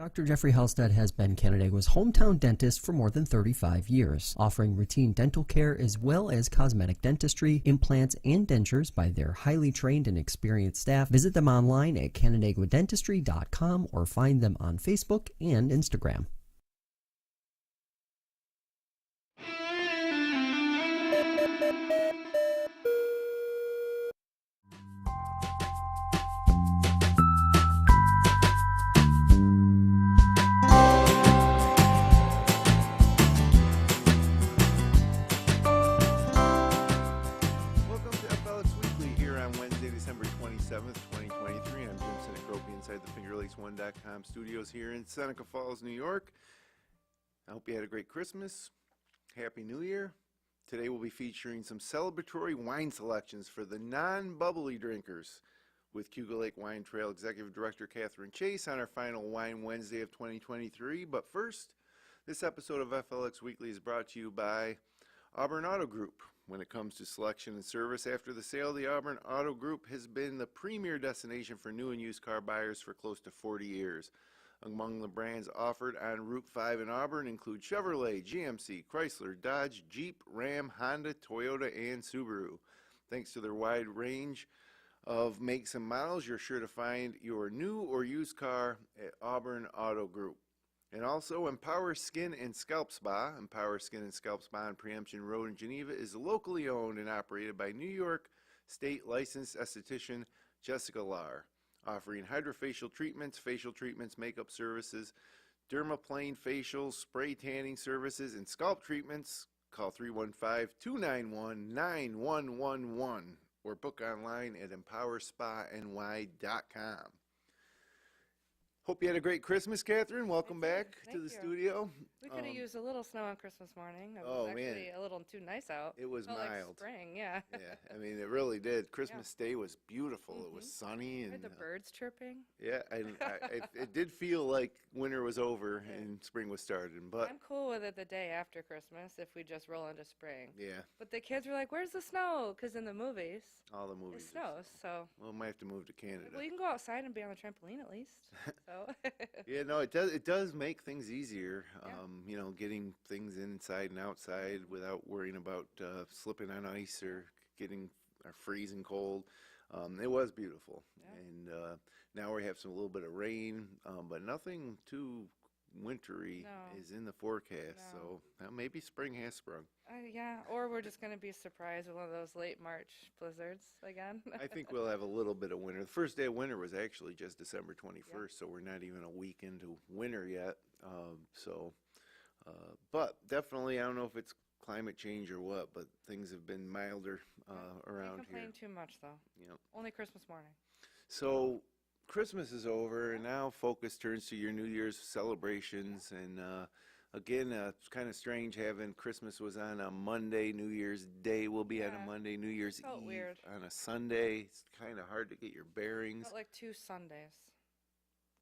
Dr. Jeffrey Halstead has been Canandaigua's hometown dentist for more than 35 years, offering routine dental care as well as cosmetic dentistry, implants, and dentures by their highly trained and experienced staff. Visit them online at canandaiguadentistry.com or find them on Facebook and Instagram. Welcome to FLX Weekly here on Wednesday, December 27th, 2023. I'm Jim Senecropi inside the FingerLakes1.com studios here in Seneca Falls, New York. I hope you had a great Christmas. Happy New Year. Today we'll be featuring some celebratory wine selections for the non-bubbly drinkers with Cayuga Lake Wine Trail Executive Director Katherine Chase on our final Wine Wednesday of 2023. But first, this episode of FLX Weekly is brought to you by Auburn Auto Group. When it comes to selection and service after the sale, the Auburn Auto Group has been the premier destination for new and used car buyers for close to 40 years. Among the brands offered on Route 5 in Auburn include Chevrolet, GMC, Chrysler, Dodge, Jeep, Ram, Honda, Toyota, and Subaru. Thanks to their wide range of makes and models, you're sure to find your new or used car at Auburn Auto Group. And also, Empower Skin and Scalp Spa. Empower Skin and Scalp Spa on Preemption Road in Geneva is locally owned and operated by New York State licensed esthetician Jessica Lahr, offering hydrofacial treatments, facial treatments, makeup services, dermaplane facials, spray tanning services, and scalp treatments. Call 315-291-9111 or book online at empowerspany.com. Hope you had a great Christmas, Katherine. Welcome back to the studio. We could have used a little snow on Christmas morning. It was actually a little too nice out. It was mild. Like spring, yeah. Yeah, I mean, it really did. Christmas Day was beautiful. It was sunny. And I heard the birds chirping. Yeah, it did feel like winter was over and spring was starting. But I'm cool with it the day after Christmas if we just roll into spring. Yeah. But the kids were like, where's the snow? Because in the movies, all the movies, it snows. So well, we might have to move to Canada. Well, you can go outside and be on the trampoline at least. So. Yeah, no, it does make things easier, you know, getting things inside and outside without worrying about slipping on ice or getting freezing cold. It was beautiful, and now we have a little bit of rain, but nothing too wintry is in the forecast, so maybe spring has sprung. Yeah, or we're just going to be surprised with one of those late March blizzards again. I think we'll have a little bit of winter. The first day of winter was actually just December 21st, so we're not even a week into winter yet. But definitely, I don't know if it's climate change or what, but things have been milder around here. Can't complain too much, though. Yep. Only Christmas morning. So Christmas is over, and now focus turns to your New Year's celebrations. And again, it's kind of strange having Christmas was on a Monday, New Year's Day will be on a Monday, New Year's Eve weird. on a Sunday. It's kind of hard to get your bearings. Felt like 2 Sundays.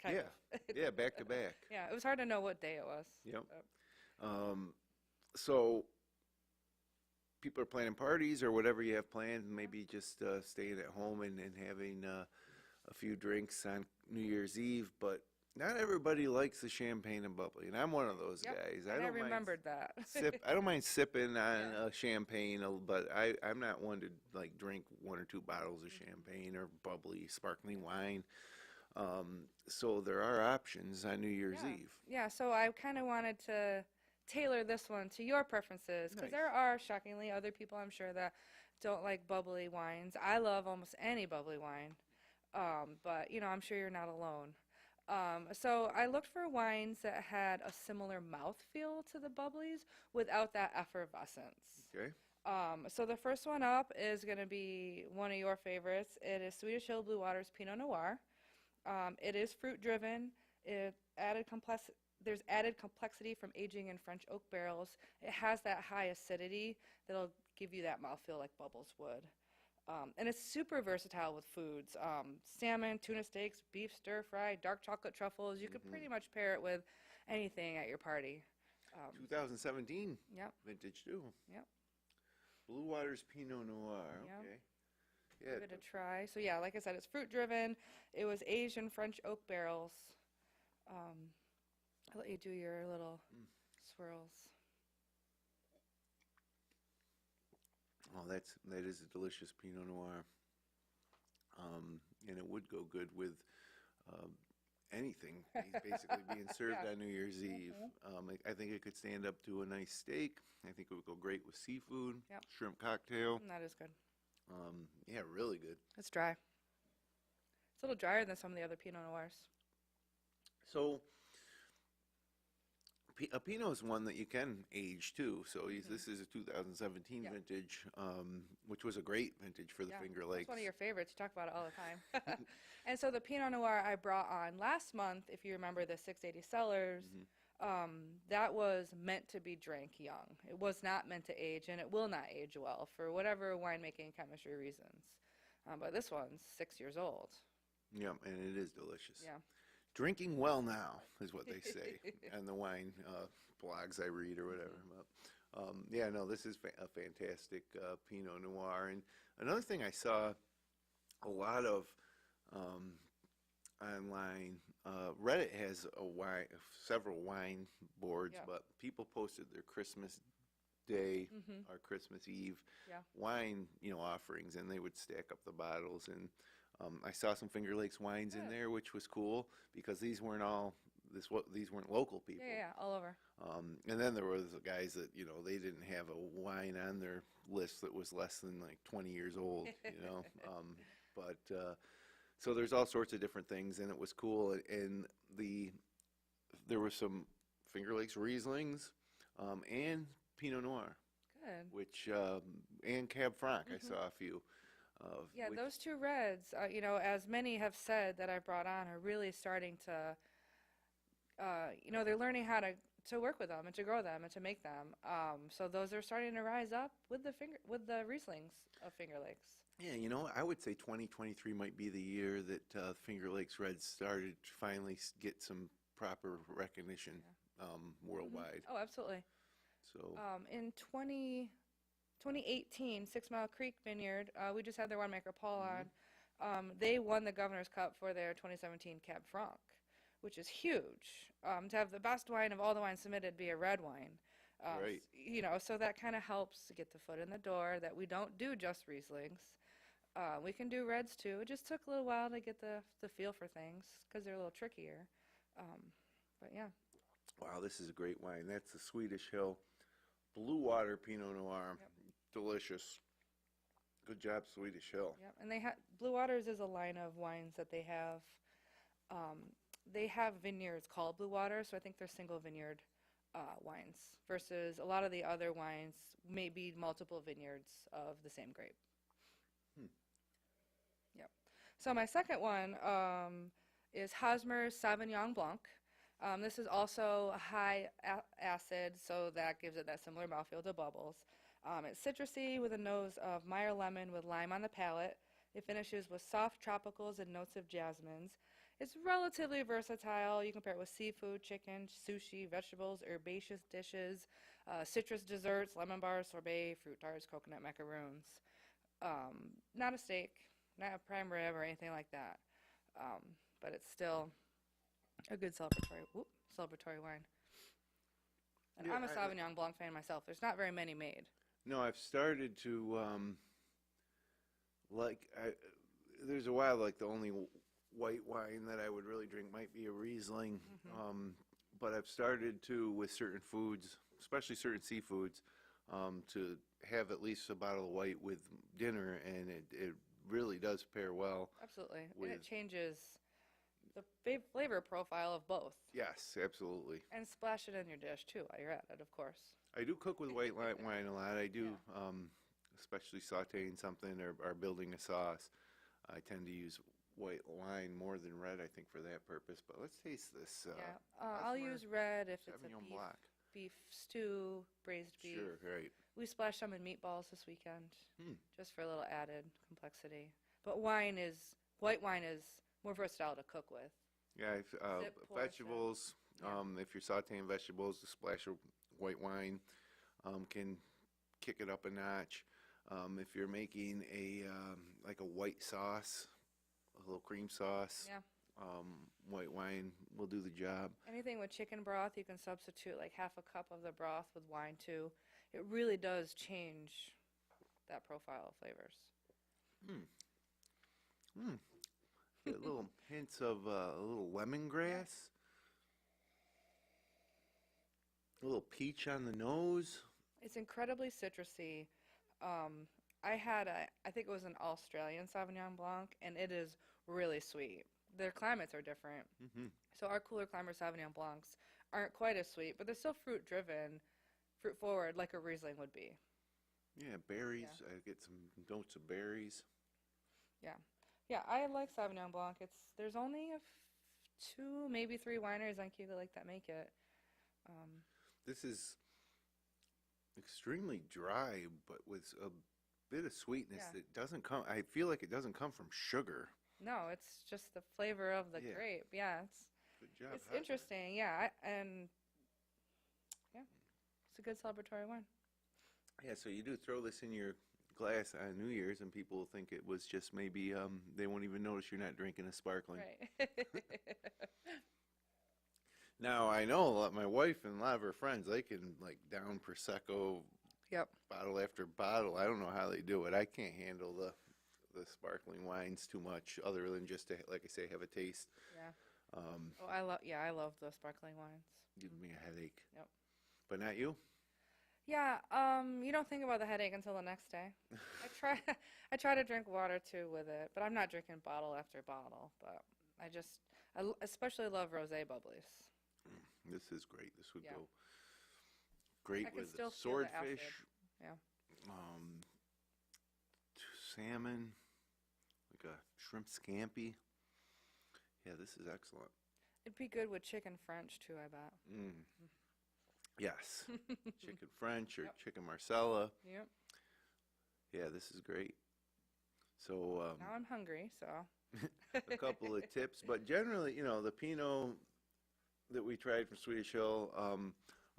Yeah, back to back. Yeah, it was hard to know what day it was. Yep. So people are planning parties or whatever you have planned, maybe just staying at home and having a few drinks on New Year's Eve, but not everybody likes the champagne and bubbly, and I'm one of those guys. I remembered that. I don't mind sipping on champagne, but I'm not one to like drink 1 or 2 bottles of champagne or bubbly sparkling wine. So there are options on New Year's Eve. Yeah, so I kind of wanted to tailor this one to your preferences, because there are, shockingly, other people I'm sure that don't like bubbly wines. I love almost any bubbly wine, but, you know, I'm sure you're not alone. So I looked for wines that had a similar mouthfeel to the bubblies without that effervescence. Okay. So the first one up is going to be one of your favorites. It is Swedish Hill Blue Water's Pinot Noir. It is fruit-driven. There's added complexity from aging in French oak barrels. It has that high acidity that'll give you that mouthfeel like bubbles would. And it's super versatile with foods. Salmon, tuna steaks, beef stir-fry, dark chocolate truffles. You could pretty much pair it with anything at your party. 2017 vintage too. Yep. Blue Water's Pinot Noir. Yep. Okay. Yeah. Give it a try. So yeah, like I said, it's fruit driven. It was aged in French oak barrels. I'll let you do your little swirls. Oh, that is a delicious Pinot Noir, and it would go good with anything. He's basically being served Yeah. on New Year's Eve. I think it could stand up to a nice steak. I think it would go great with seafood, Yep. shrimp cocktail. That is good. Yeah, really good. It's dry. It's a little drier than some of the other Pinot Noirs. So a Pinot is one that you can age too. So this is a 2017 Yep. vintage, which was a great vintage for the Finger Lakes. It's one of your favorites. You talk about it all the time. And so the Pinot Noir I brought on last month, if you remember the 680 Cellars, that was meant to be drank young. It was not meant to age, and it will not age well for whatever winemaking chemistry reasons. But this one's 6 years old. Yeah, and it is delicious. Yeah. Drinking well now is what they say on the wine blogs I read or whatever. But, yeah, no, this is a fantastic Pinot Noir. And another thing I saw a lot of online, Reddit has several wine boards, Yeah. but people posted their Christmas Day or Christmas Eve wine, offerings, and they would stack up the bottles. And I saw some Finger Lakes wines in there, which was cool because these weren't local people. Yeah, all over. And then there was the guys that they didn't have a wine on their list that was less than like 20 years old. But so there's all sorts of different things, and it was cool. And there were some Finger Lakes Rieslings and Pinot Noir, Good. which and Cab Franc. I saw a few. Yeah, those two reds, as many have said that I brought on, are really starting to, they're learning how to work with them and to grow them and to make them. So those are starting to rise up with the Rieslings of Finger Lakes. Yeah, I would say 2023 might be the year that Finger Lakes Reds started to finally get some proper recognition worldwide. Oh, absolutely. So In 2018, 6 Mile Creek Vineyard, we just had their winemaker Paul on. They won the Governor's Cup for their 2017 Cab Franc, which is huge. To have the best wine of all the wines submitted be a red wine. Right. So that kind of helps to get the foot in the door that we don't do just Rieslings. We can do reds too. It just took a little while to get the feel for things because they're a little trickier. But yeah. wow, this is a great wine. That's the Swedish Hill Blue Water Pinot Noir. Yep. Delicious. Good job, Swedish Hill. Yep. And Blue Waters is a line of wines that they have. They have vineyards called Blue Water, so I think they're single vineyard wines versus a lot of the other wines may be multiple vineyards of the same grape. Yep. So my second one is Hosmer's Sauvignon Blanc. This is also high acid, so that gives it that similar mouthfeel to Bubbles. It's citrusy with a nose of Meyer lemon with lime on the palate. It finishes with soft tropicals and notes of jasmines. It's relatively versatile. You compare it with seafood, chicken, sushi, vegetables, herbaceous dishes, citrus desserts, lemon bars, sorbet, fruit tarts, coconut macaroons. Not a steak, not a prime rib or anything like that, but it's still a good celebratory wine. And Yeah, I'm a Sauvignon Blanc fan myself. There's not very many made. No, I've started to there's a while like the only white wine that I would really drink might be a Riesling, but I've started to with certain foods, especially certain seafoods, to have at least a bottle of white with dinner, and it really does pair well. Absolutely. With- And it changes the flavor profile of both. Yes, absolutely. And splash it in your dish too while you're at it, of course. I do cook with white wine a lot. I do, especially sauteing something or building a sauce. I tend to use white wine more than red, I think, for that purpose. But let's taste this. I'll use red if it's a Sauvignon Blanc. beef stew, braised beef. Sure, right. We splashed some in meatballs this weekend, just for a little added complexity. But white wine is more versatile to cook with. Yeah, Sip, pour, sip. vegetables. If you're sauteing vegetables, a splash of white wine can kick it up a notch. If you're making like a white sauce, a little cream sauce, white wine will do the job. Anything with chicken broth, you can substitute like half a cup of the broth with wine too. It really does change that profile of flavors. Get little hints of a little lemongrass, a little peach on the nose. It's incredibly citrusy. I think it was an Australian Sauvignon Blanc, and it is really sweet. Their climates are different. So our cooler climate Sauvignon Blancs aren't quite as sweet, but they're still fruit-driven, fruit-forward, like a Riesling would be. Yeah, berries. I get some notes of berries. Yeah, I like Sauvignon Blanc. There's only two, maybe three wineries on Cayuga Lake that make it. This is extremely dry, but with a bit of sweetness that doesn't come. I feel like it doesn't come from sugar. No, it's just the flavor of the grape. Yeah, Good job. it's interesting. Yeah, it's a good celebratory wine. Yeah, so you do throw this in your glass on New Year's, and people will think it was just maybe they won't even notice you're not drinking a sparkling. Right. Now I know my wife and a lot of her friends, they can like down prosecco, bottle after bottle. I don't know how they do it. I can't handle the sparkling wines too much, other than just to, like I say, have a taste. Yeah. I love the sparkling wines. Give me a headache. Yep. But not you. Yeah, you don't think about the headache until the next day. I try to drink water too with it, but I'm not drinking bottle after bottle. But I especially love rosé bubblies. This is great. This would Yeah. go great I can with still feel the swordfish, acid. Yeah. salmon, like a shrimp scampi. Yeah, this is excellent. It'd be good with chicken French too, I bet. Yes, chicken French or chicken Marsala. Yep. Yeah, this is great. So Now I'm hungry, so. a couple of tips, but generally, the Pinot that we tried from Swedish Hill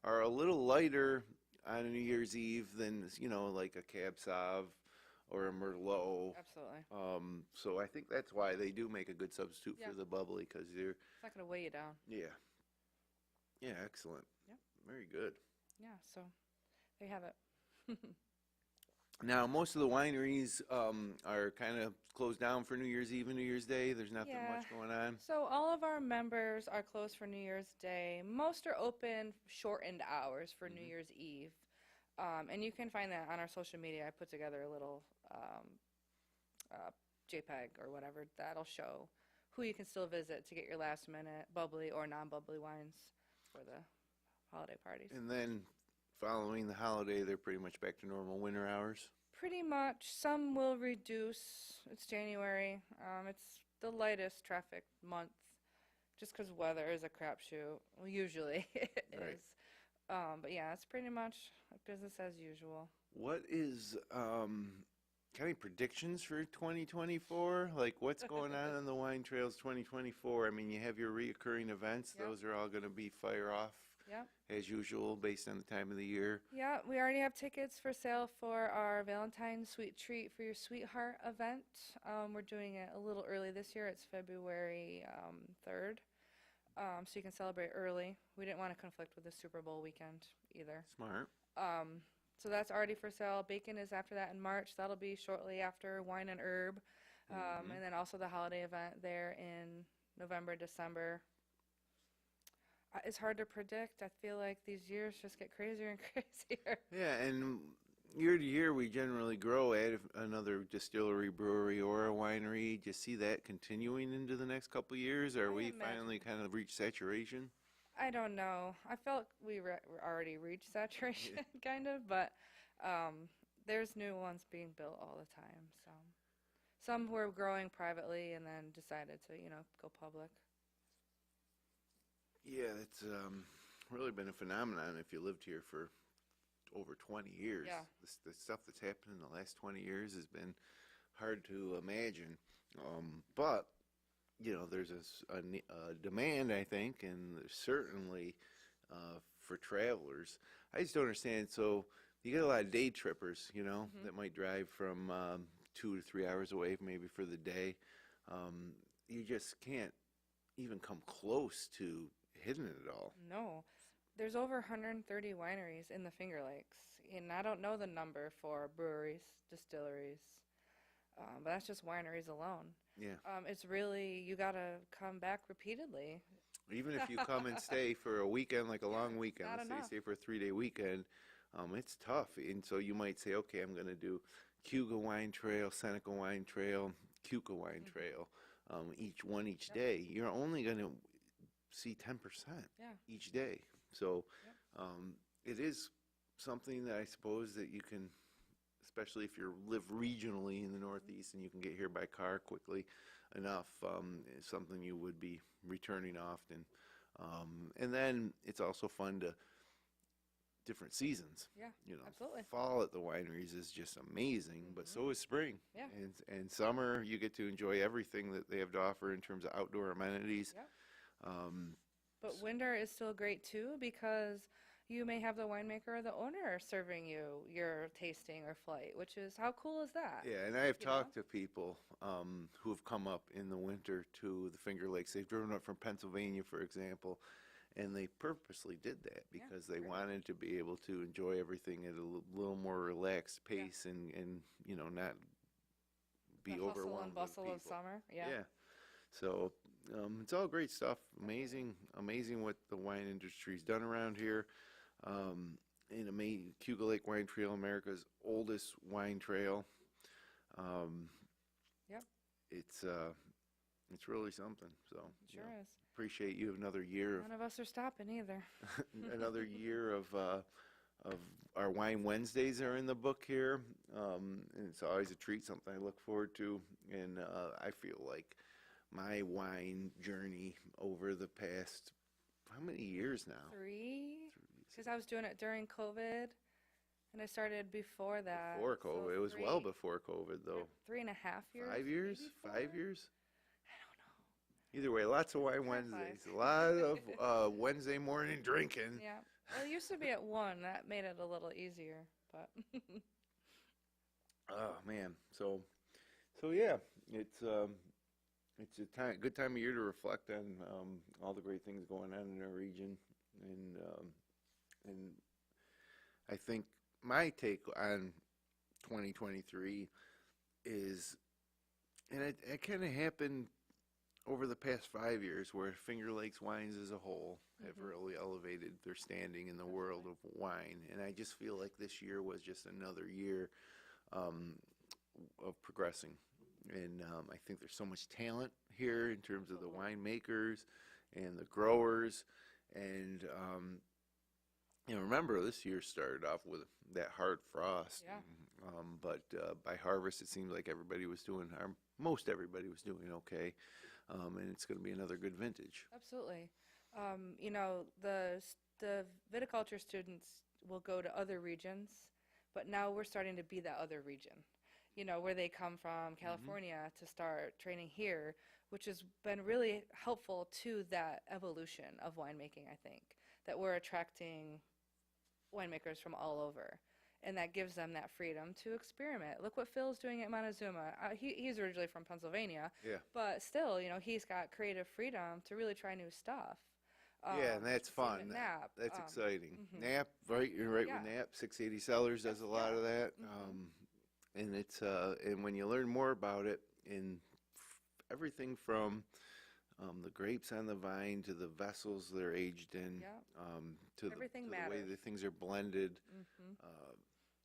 are a little lighter on New Year's Eve than like a Cab Sauv or a Merlot. Absolutely. So I think that's why they do make a good substitute for the bubbly, because they're It's not going to weigh you down. yeah, excellent. Yep. Very good. Yeah, so there you have it. Now, most of the wineries are kind of closed down for New Year's Eve and New Year's Day. There's nothing much going on. So all of our members are closed for New Year's Day. Most are open shortened hours for New Year's Eve. And you can find that on our social media. I put together a little JPEG or whatever that'll show who you can still visit to get your last minute bubbly or non-bubbly wines for the holiday parties. And then following the holiday, they're pretty much back to normal winter hours. Pretty much. Some will reduce. It's January. It's the lightest traffic month just because weather is a crapshoot. Well, usually it is. But yeah, it's pretty much business as usual. What is any predictions for 2024? Like, what's going on the Wine Trails 2024? I mean, you have your reoccurring events. Yep. Those are all going to be fire off as usual based on the time of the year. Yeah, we already have tickets for sale for our Valentine's Sweet Treat for Your Sweetheart event. We're doing it a little early this year. It's February 3rd. So you can celebrate early. We didn't want to conflict with the Super Bowl weekend either. Smart. So that's already for sale. Bacon is after that in March. That'll be shortly after Wine and Herb. And then also the holiday event there in November, December. It's hard to predict. I feel like these years just get crazier and crazier. Yeah, and year to year we generally grow at another distillery, brewery, or a winery. Do you see that continuing into the next couple of years? Or are we finally kind of reached saturation? I don't know. I felt we already reached saturation, kind of, but there's new ones being built all the time. So some were growing privately and then decided to, go public. Yeah, it's really been a phenomenon if you lived here for over 20 years. Yeah. The stuff that's happened in the last 20 years has been hard to imagine. But there's a demand, I think, and there's certainly for travelers. I just don't understand. So you get a lot of day trippers, that might drive from 2 to 3 hours away maybe for the day. You just can't even come close to hitting it all. No. There's over 130 wineries in the Finger Lakes, and I don't know the number for breweries, distilleries, but that's just wineries alone. Yeah. It's really, you got to come back repeatedly. Even if you come and stay for a weekend, like a long weekend, not let's say you enough. stay for a 3-day weekend, it's tough. And so you might say, okay, I'm going to do Cayuga Wine Trail, Seneca Wine Trail, Cayuga Wine Trail, each day. You're only going to see 10% each day. So it is something that I suppose that you can, especially if you live regionally in the Northeast and you can get here by car quickly enough, is something you would be returning often. And then it's also fun to different seasons. Yeah, You know, absolutely. fall at the wineries is just amazing, but so is spring. Yeah. And summer, you get to enjoy everything that they have to offer in terms of outdoor amenities. Yeah. But winter is still great too, because you may have the winemaker or the owner serving you your tasting or flight, which is, how cool is that? Yeah, and I have You know? talked to people who have come up in the winter to the Finger Lakes. They've driven up from Pennsylvania, for example, and they purposely did that because they wanted to be able to enjoy everything at a little more relaxed pace and you know, not be The overwhelmed hustle and bustle with of people. summer. Yeah. Yeah. So it's all great stuff. Amazing what the wine industry's done around here. Cayuga Lake Wine Trail, America's oldest wine trail. Yep. It's really something. So Sure is. appreciate you another year None of us are stopping either. another year of our Wine Wednesdays are in the book here. And it's always a treat, something I look forward to. And I feel like my wine journey over the past, how many years now? 3? Because I was doing it during COVID, and I started before that. Before so COVID. It was 3 well before COVID, though. 3.5 years. 5 years? maybe 5 4? years? I don't know. Either way, lots of Wine Wednesdays. A lot of Wednesday morning drinking. Yeah. Well, it used to be at 1. That made it a little easier, but Oh, man. So yeah, it's a good time of year to reflect on all the great things going on in our region, and I think my take on 2023 is, and it kind of happened over the past 5 years, where Finger Lakes wines as a whole have really elevated their standing in the world of wine, and I just feel like this year was just another year of progressing. And I think there's so much talent here in terms of the winemakers and the growers. And, remember, this year started off with that hard frost. Yeah. But by harvest, it seemed like most everybody was doing okay. And it's going to be another good vintage. absolutely. The viticulture students will go to other regions, but now we're starting to be that other region. Where they come from, California, to start training here, which has been really helpful to that evolution of winemaking, I think, that we're attracting winemakers from all over. And that gives them that freedom to experiment. Look what Phil's doing at Montezuma. He's originally from Pennsylvania, Yeah. but still, he's got creative freedom to really try new stuff. Yeah, and that's same fun. with Nap. That's exciting. Nap, right? You're right with Nap. 680 Cellars does a lot of that. And it's and when you learn more about it, in everything from the grapes on the vine to the vessels they're aged in, to the way matters. the things are blended,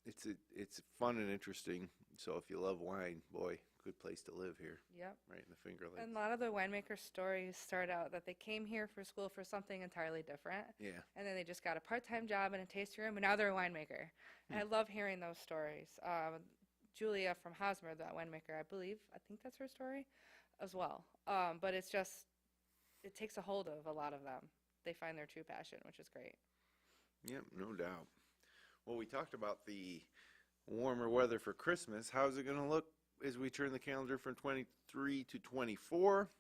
it's fun and interesting. So if you love wine, boy, good place to live here. Yep. Right in the Finger Lakes. And a lot of the winemaker stories start out that they came here for school for something entirely different. Yeah. And then they just got a part-time job in a tasting room, and now they're a winemaker. And I love hearing those stories. Julia from Hosmer, that winemaker, I think that's her story as well. But it takes a hold of a lot of them. They find their true passion, which is great. Yep, no doubt. Well, we talked about the warmer weather for Christmas. How's it going to look as we turn the calendar from 23 to 24?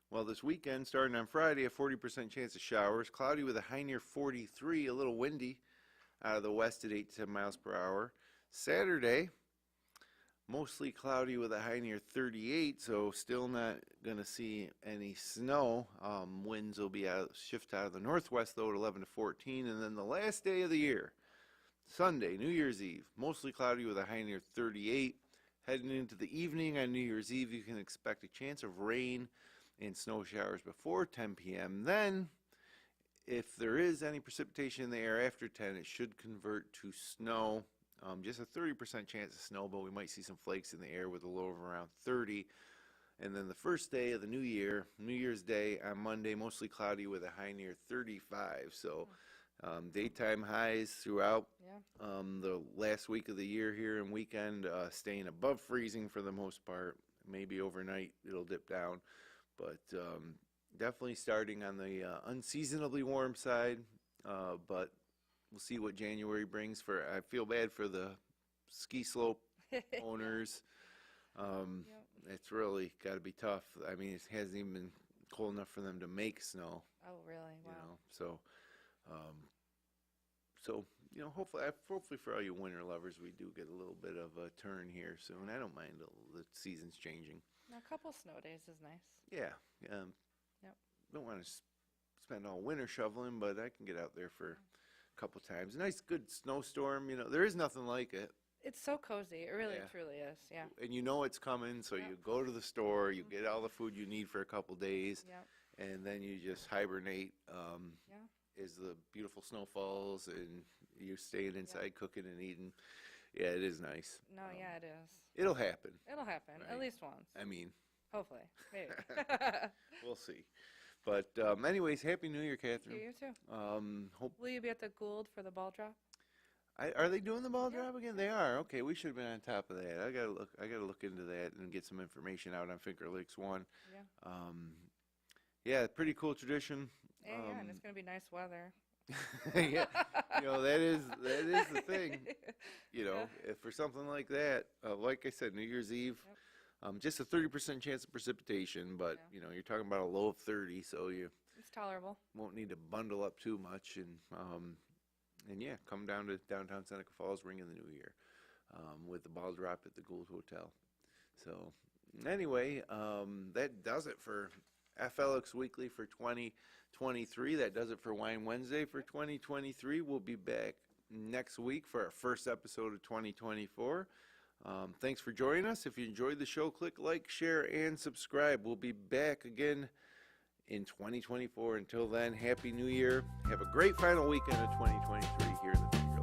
Well, this weekend, starting on Friday, a 40% chance of showers. Cloudy with a high near 43, a little windy out of the west at 8 to 10 miles per hour. Saturday, Mostly cloudy with a high near 38, so still not going to see any snow. Winds will be shift out of the northwest, though, at 11 to 14. And then the last day of the year, Sunday, New Year's Eve, mostly cloudy with a high near 38. Heading into the evening on New Year's Eve, you can expect a chance of rain and snow showers before 10 p.m. Then, if there is any precipitation in the air after 10, it should convert to snow. Just a 30% chance of snow, but we might see some flakes in the air with a low of around 30. And then the first day of the new year, New Year's Day on Monday, mostly cloudy with a high near 35. So daytime highs throughout the last week of the year here and weekend, staying above freezing for the most part. Maybe overnight it'll dip down, but definitely starting on the unseasonably warm side, but we'll see what January brings. I feel bad for the ski slope owners. It's really got to be tough. I mean, it hasn't even been cold enough for them to make snow. Oh, really? Wow. Hopefully for all you winter lovers, we do get a little bit of a turn here soon. I don't mind the seasons changing. A couple snow days is nice. Yeah. Don't want to spend all winter shoveling, but I can get out there for a couple times. A nice, good snowstorm. There is nothing like it. It's so cozy. It really, truly is. Yeah. And you know it's coming, so you go to the store, you get all the food you need for a couple days, and then you just hibernate as the beautiful snow falls and you're staying inside cooking and eating. Yeah, it is nice. No, it is. It'll happen. It'll happen, right? at least once. I mean. Hopefully. Maybe. We'll see. But anyways, Happy New Year, Katherine. You too. Will you be at the Gould for the ball drop? Are they doing the ball drop again? They are. Okay, we should have been on top of that. I gotta look into that and get some information out on Finger Lakes 1. Yeah. Pretty cool tradition. And it's gonna be nice weather. Yeah, that is the thing. If for something like that, like I said, New Year's Eve, just a 30% chance of precipitation, but you're talking about a low of 30, so it's tolerable. Won't need to bundle up too much, and come down to downtown Seneca Falls, ring in the new year, with the ball drop at the Gould Hotel. So anyway, that does it for FLX Weekly for 2023. That does it for Wine Wednesday for 2023. We'll be back next week for our first episode of 2024. Thanks for joining us. If you enjoyed the show, click like, share, and subscribe. We'll be back again in 2024. Until then, Happy New Year. Have a great final weekend of 2023 here in the